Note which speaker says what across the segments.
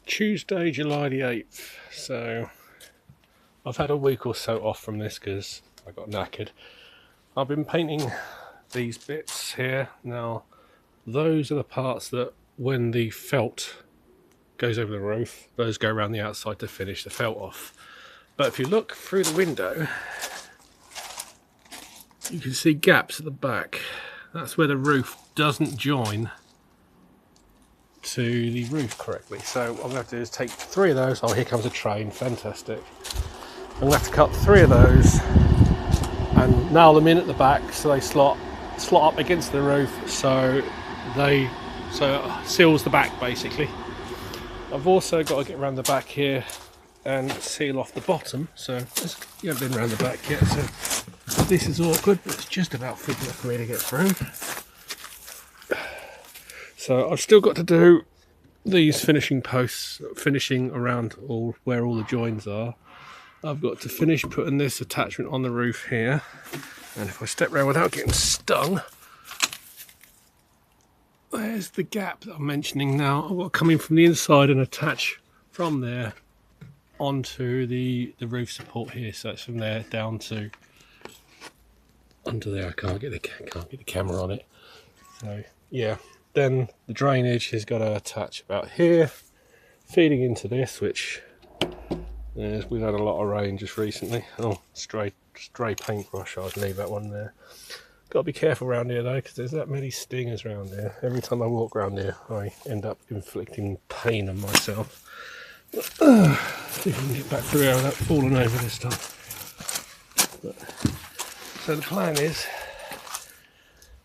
Speaker 1: Tuesday, July the 8th. So I've had a week or so off from this because I got knackered. I've been painting these bits here. Now, those are the parts that when the felt goes over the roof, those go around the outside to finish the felt off. But if you look through the window, you can see gaps at the back. That's where the roof doesn't join to the roof correctly. So what I'm going to have to do is take 3 of those. Oh, here comes a train, fantastic. I'm going to have to cut 3 of those and nail them in at the back so they slot up against the roof, so it seals the back basically. I've also got to get around the back here and seal off the bottom, so you haven't been around the back yet, so this is awkward, but it's just about big enough for me to get through. So I've still got to do these finishing posts, finishing around where all the joins are. I've got to finish putting this attachment on the roof here, and if I step around without getting stung, there's the gap that I'm mentioning now. I've got to come in from the inside and attach from there onto the roof support here, so it's from there down to under there. I can't get the camera on it. So yeah, then the drainage has got to attach about here, feeding into this, which we've had a lot of rain just recently. Oh, stray paintbrush, I'd leave that one there. Got to be careful around here though, because there's that many stingers around here. Every time I walk around here, I end up inflicting pain on myself. See if I can get back through here without falling over this time. So the plan is,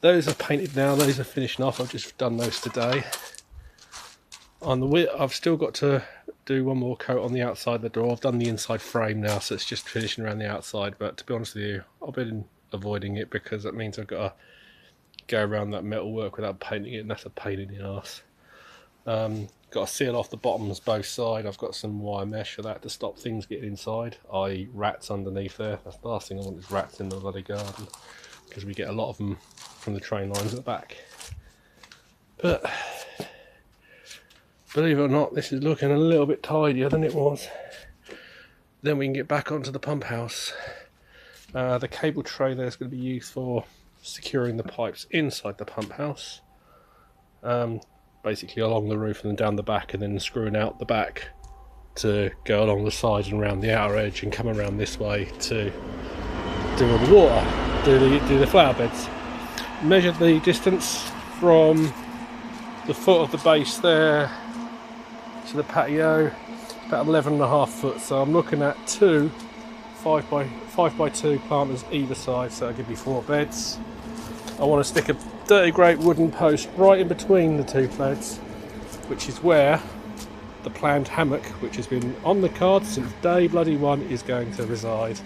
Speaker 1: those are painted now, those are finishing off. I've just done those today. On the width, I've still got to do one more coat on the outside of the door. I've done the inside frame now, so it's just finishing around the outside. But to be honest with you, I've been avoiding it because that means I've got to go around that metal work without painting it, and that's a pain in the arse. Got to seal off the bottoms both sides. I've got some wire mesh for that to stop things getting inside, i.e. rats underneath there. That's the last thing I want, is rats in the bloody garden, because we get a lot of them from the train lines at the back. But believe it or not, this is looking a little bit tidier than it was. Then we can get back onto the pump house. The cable tray there is going to be used for securing the pipes inside the pump house, basically along the roof and then down the back, and then screwing out the back to go along the sides and around the outer edge and come around this way to do all the water, do the flower beds. Measured the distance from the foot of the base there to the patio, about 11.5 foot, so I'm looking at 2 5 by 2 planters either side, so that'll give me 4 beds. I want to stick a dirty great wooden post right in between the 2 beds, which is where the planned hammock, which has been on the card since day bloody one, is going to reside.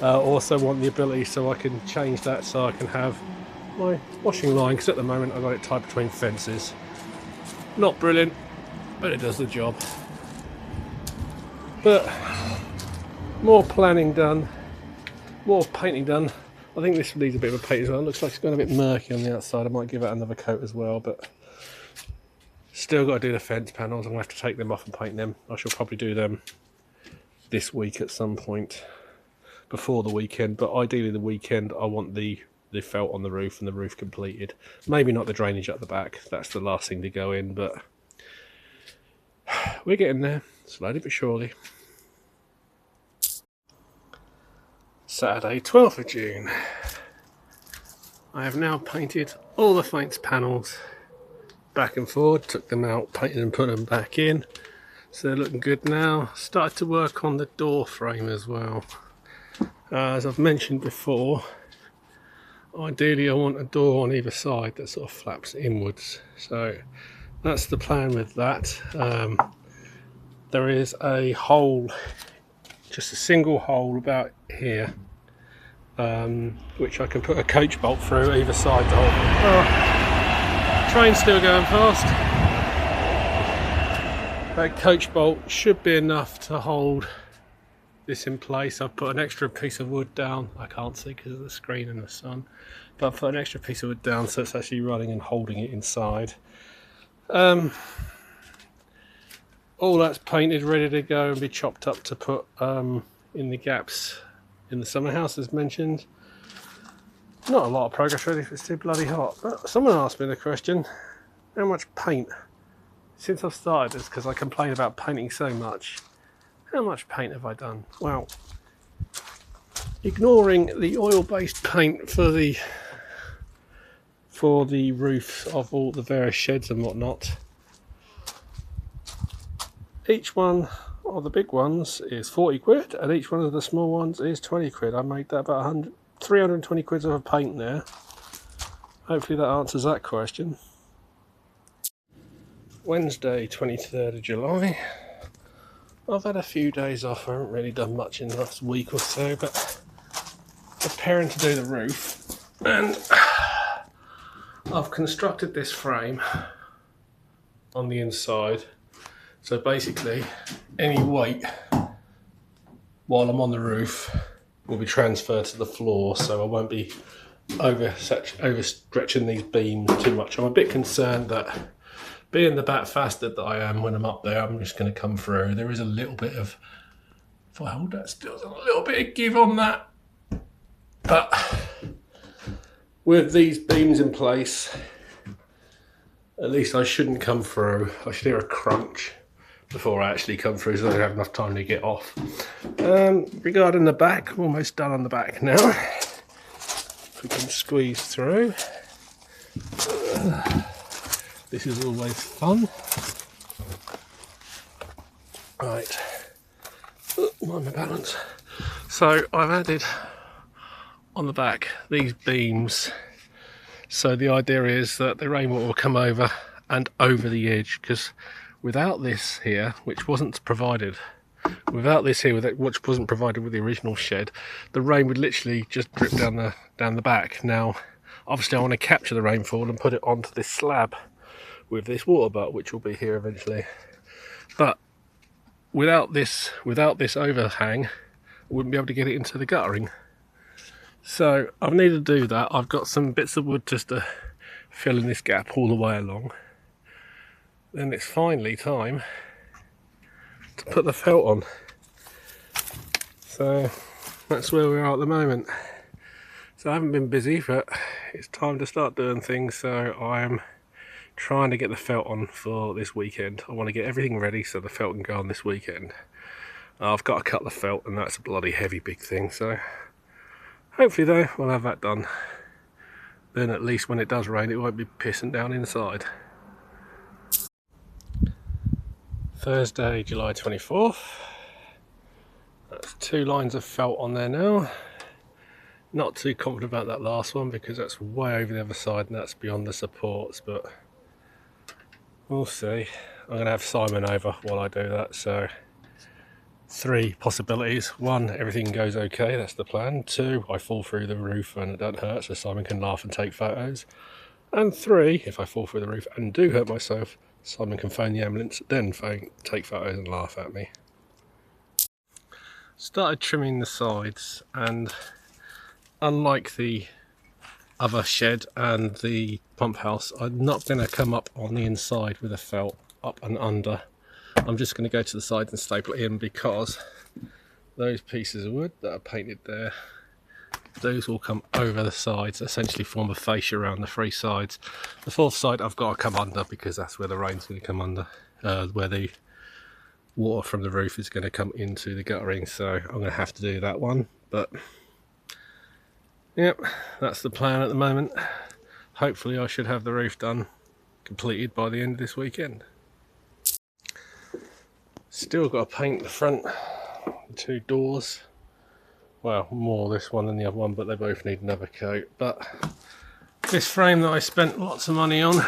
Speaker 1: Also want the ability so I can change that so I can have my washing line, because at the moment I've got it tied between fences. Not brilliant, but it does the job. But more planning done, more painting done. I think this needs a bit of a paint as well. It looks like it's gone a bit murky on the outside. I might give it another coat as well, but still got to do the fence panels. I'm going to have to take them off and paint them. I shall probably do them this week at some point before the weekend, but ideally the weekend I want the felt on the roof and the roof completed. Maybe not the drainage at the back, that's the last thing to go in, but we're getting there, slowly but surely. Saturday, 12th of June. I have now painted all the fence panels back and forward, took them out, painted and put them back in, so they're looking good now. Started to work on the door frame as well. As I've mentioned before, ideally I want a door on either side that sort of flaps inwards, so that's the plan with that. There is a hole, just a single hole about here, which I can put a coach bolt through either side to hold. Oh, train's still going fast. That coach bolt should be enough to hold this in place. I've put an extra piece of wood down. I can't see because of the screen and the sun, but I've put an extra piece of wood down so it's actually running and holding it inside. all that's painted, ready to go and be chopped up to put in the gaps in the summer house as mentioned. Not a lot of progress really if it's too bloody hot, but someone asked me the question, how much paint? Since I've started this, because I complain about painting so much, how much paint have I done? Well, ignoring the oil-based paint for the roofs of all the various sheds and whatnot, each one of the big ones is 40 quid and each one of the small ones is 20 quid. I made that about 320 quid of paint there. Hopefully that answers that question. Wednesday 23rd of July. I've had a few days off. I haven't really done much in the last week or so, but preparing to do the roof, and I've constructed this frame on the inside, so basically any weight while I'm on the roof will be transferred to the floor, so I won't be overstretching these beams too much. I'm a bit concerned that being the bat bastard that I am when I'm up there, I'm just going to come through. There is a little bit of, if I hold that still, a little bit of give on that, but with these beams in place, at least I shouldn't come through. I should hear a crunch before I actually come through, so I don't have enough time to get off. Regarding the back, I'm almost done on the back now. If we can squeeze through. This is always fun. Right, mind my balance. So I've added on the back these beams, so the idea is that the rainwater will come over and over the edge, because without this here, which wasn't provided, which wasn't provided with the original shed, the rain would literally just drip down the back. Now obviously I want to capture the rainfall and put it onto this slab with this water butt, which will be here eventually, but without this overhang I wouldn't be able to get it into the guttering. So I've needed to do that. I've got some bits of wood just to fill in this gap all the way along. Then it's finally time to put the felt on. So that's where we are at the moment. So I haven't been busy, but it's time to start doing things. So I'm trying to get the felt on for this weekend. I want to get everything ready so the felt can go on this weekend. I've got to cut the felt, and that's a bloody heavy big thing, so hopefully though we'll have that done. Then at least when it does rain it won't be pissing down inside. Thursday, July 24th. That's 2 lines of felt on there now. Not too confident about that last one because that's way over the other side and that's beyond the supports, but we'll see. I'm going to have Simon over while I do that, so 3 possibilities. 1, everything goes okay, that's the plan. 2, I fall through the roof and it doesn't hurt, so Simon can laugh and take photos. And 3, if I fall through the roof and do hurt myself, Simon can phone the ambulance, then take photos and laugh at me. Started trimming the sides, and unlike the other shed and the pump house, I'm not going to come up on the inside with a felt up and under. I'm just going to go to the sides and staple it in, because those pieces of wood that are painted there, those will come over the sides, essentially form a fascia around the 3 sides. The 4th side I've got to come under because that's where the rain's going to come under, where the water from the roof is going to come into the guttering, so I'm going to have to do that one. But yep, that's the plan at the moment. Hopefully I should have the roof done, completed by the end of this weekend. Still got to paint the front, the 2 doors. Well, more this one than the other one, but they both need another coat. But this frame that I spent lots of money on,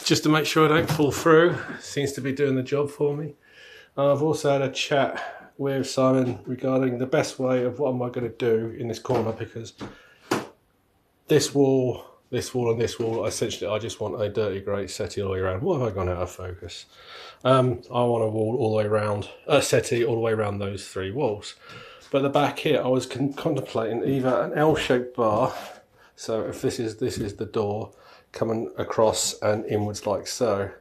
Speaker 1: just to make sure I don't fall through, seems to be doing the job for me. I've also had a chat with Simon regarding the best way of what am I going to do in this corner, because this wall and this wall, essentially I just want a dirty grey settee all the way around. What have I gone out of focus? I want a wall all the way around, a settee all the way around those 3 walls. But the back here, I was contemplating either an L-shaped bar, so if this is the door coming across and inwards like so,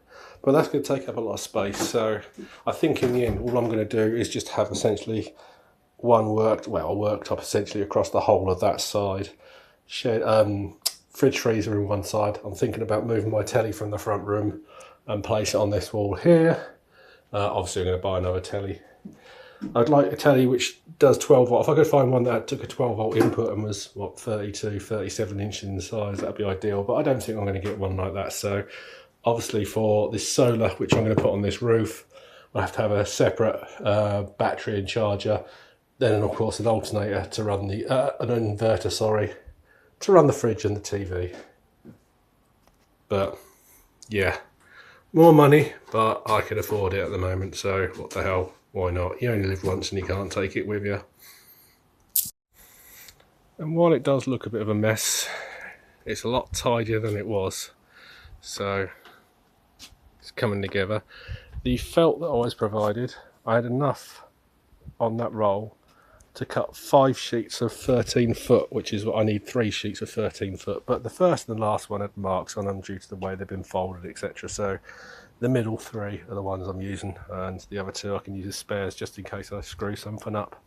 Speaker 1: but that's going to take up a lot of space. So I think in the end, all I'm going to do is just have essentially one worktop essentially across the whole of that side. Fridge freezer in one side. I'm thinking about moving my telly from the front room and place it on this wall here. Obviously I'm going to buy another telly. I'd like a telly which does 12 volt. If I could find one that took a 12 volt input and was, what, 32, 37 inches in size, that'd be ideal. But I don't think I'm going to get one like that. So obviously for this solar, which I'm going to put on this roof, I have to have a separate battery and charger. Then, of course, an alternator to run the, an inverter, sorry, to run the fridge and the TV. But yeah, more money, but I can afford it at the moment. So what the hell? Why not? You only live once and you can't take it with you. And while it does look a bit of a mess, it's a lot tidier than it was. So it's coming together. The felt that I was provided, I had enough on that roll to cut 5 sheets of 13 foot, which is what I need, 3 sheets of 13 foot. But the first and the last one had marks on them due to the way they've been folded, etc. So the middle 3 are the ones I'm using, and the other 2 I can use as spares just in case I screw something up.